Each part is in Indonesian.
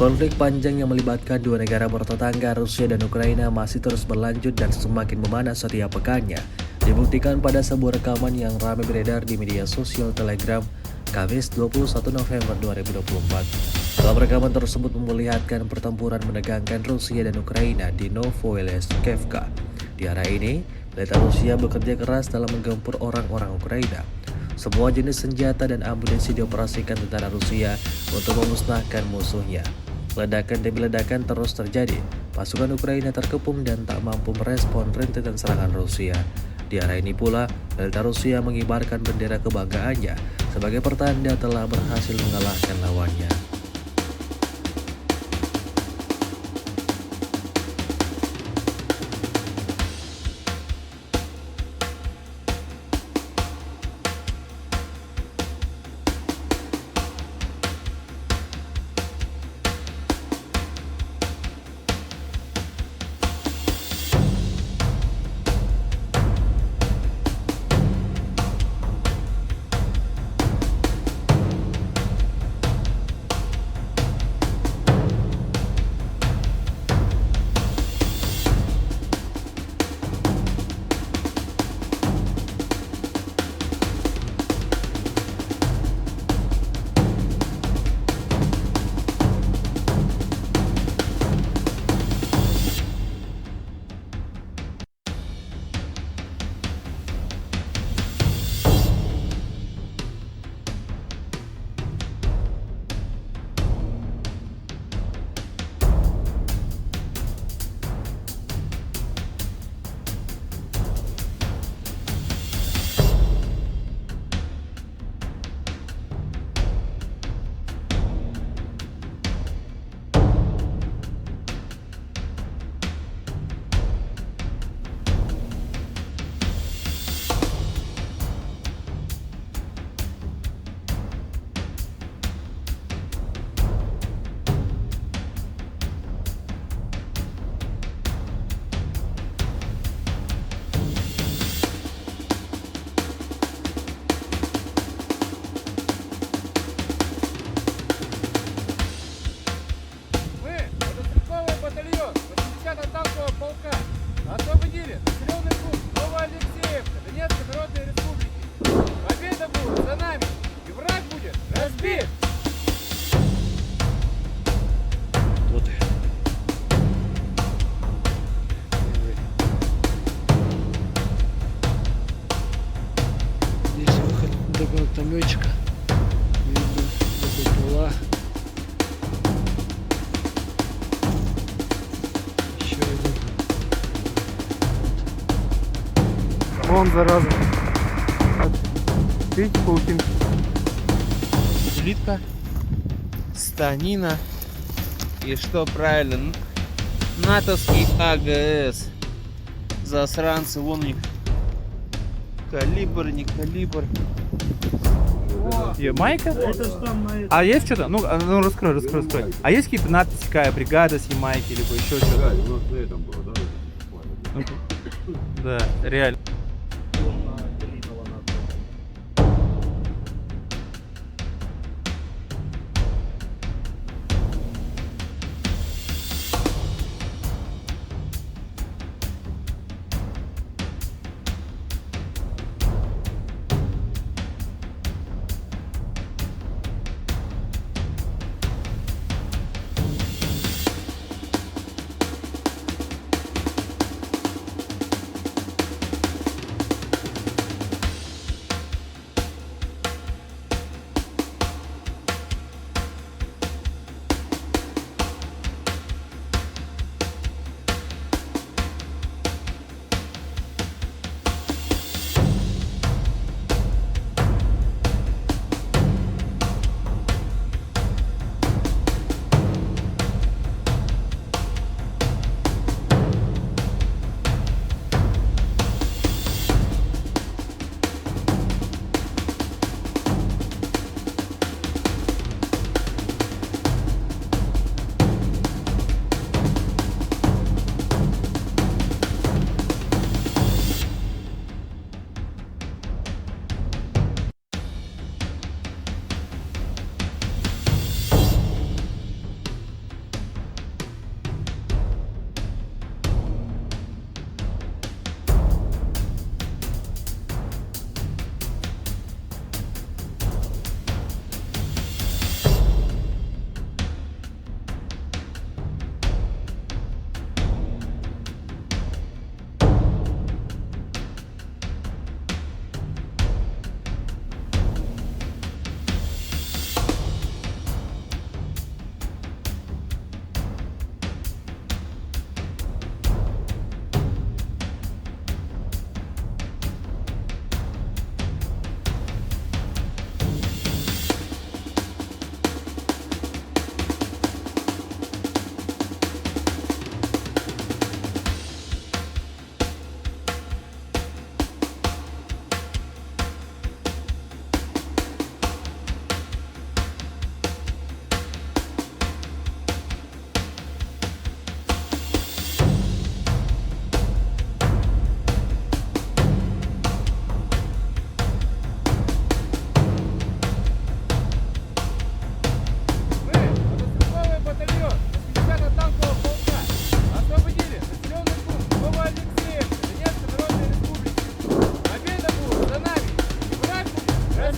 Konflik panjang yang melibatkan dua negara bertetangga Rusia dan Ukraina masih terus berlanjut dan semakin memanas setiap pekannya. Dibuktikan pada sebuah rekaman yang ramai beredar di media sosial Telegram Kamis 21 November 2024. Dalam rekaman tersebut memperlihatkan pertempuran menegangkan Rusia dan Ukraina di Novoeleskevka. Di area ini, militer Rusia bekerja keras dalam menggempur orang-orang Ukraina. Semua jenis senjata dan amunisi dioperasikan tentara Rusia untuk memusnahkan musuhnya. Ledakan demi ledakan terus terjadi. Pasukan Ukraina terkepung dan tak mampu merespon rentetan serangan Rusia. Di area ini pula, militer Rusia mengibarkan bendera kebanggaannya sebagai pertanda telah berhasil mengalahkan lawannya. полка. Освободили населенный пункт Новоалексеевка Донецкой Народной Республики. Победа будет за нами, и враг будет разбит. Вот. Здесь выход до гранатометчика. Видно, БПЛА. Еще один. Вон, зараза. Вот. Видите, паутинки? Плитка, станина и что правильно, натовский АГС. Засранцы, вон у них калибр, не калибр. Ямайка? А есть что-то? Ну, раскрой. А есть какие-то надписи, какая бригада с Ямайки, либо еще что-то? Да, реально.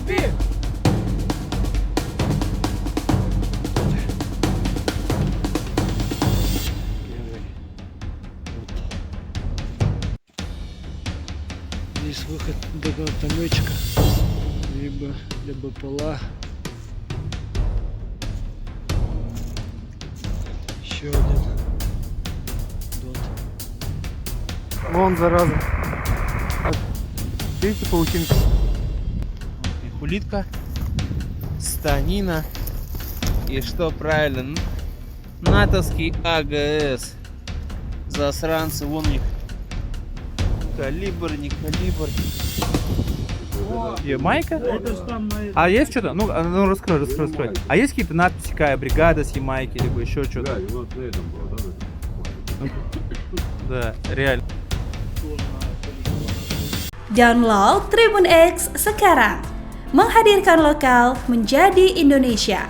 Успеем! Здесь выход до гранатометчика, либо для БПЛА. Еще один дот. Вон, зараза. Видите, паутинка? Улитка, станина и что правильно? Натовский АГС. Засранцы, вон у них калибр, не калибр. И майка? А есть что-то? Ну, раскрой. А есть какие-то надписи, какая бригада с Ямайки, либо еще что-то? Да, реально. Download Tribun X sekarang, menghadirkan lokal menjadi Indonesia.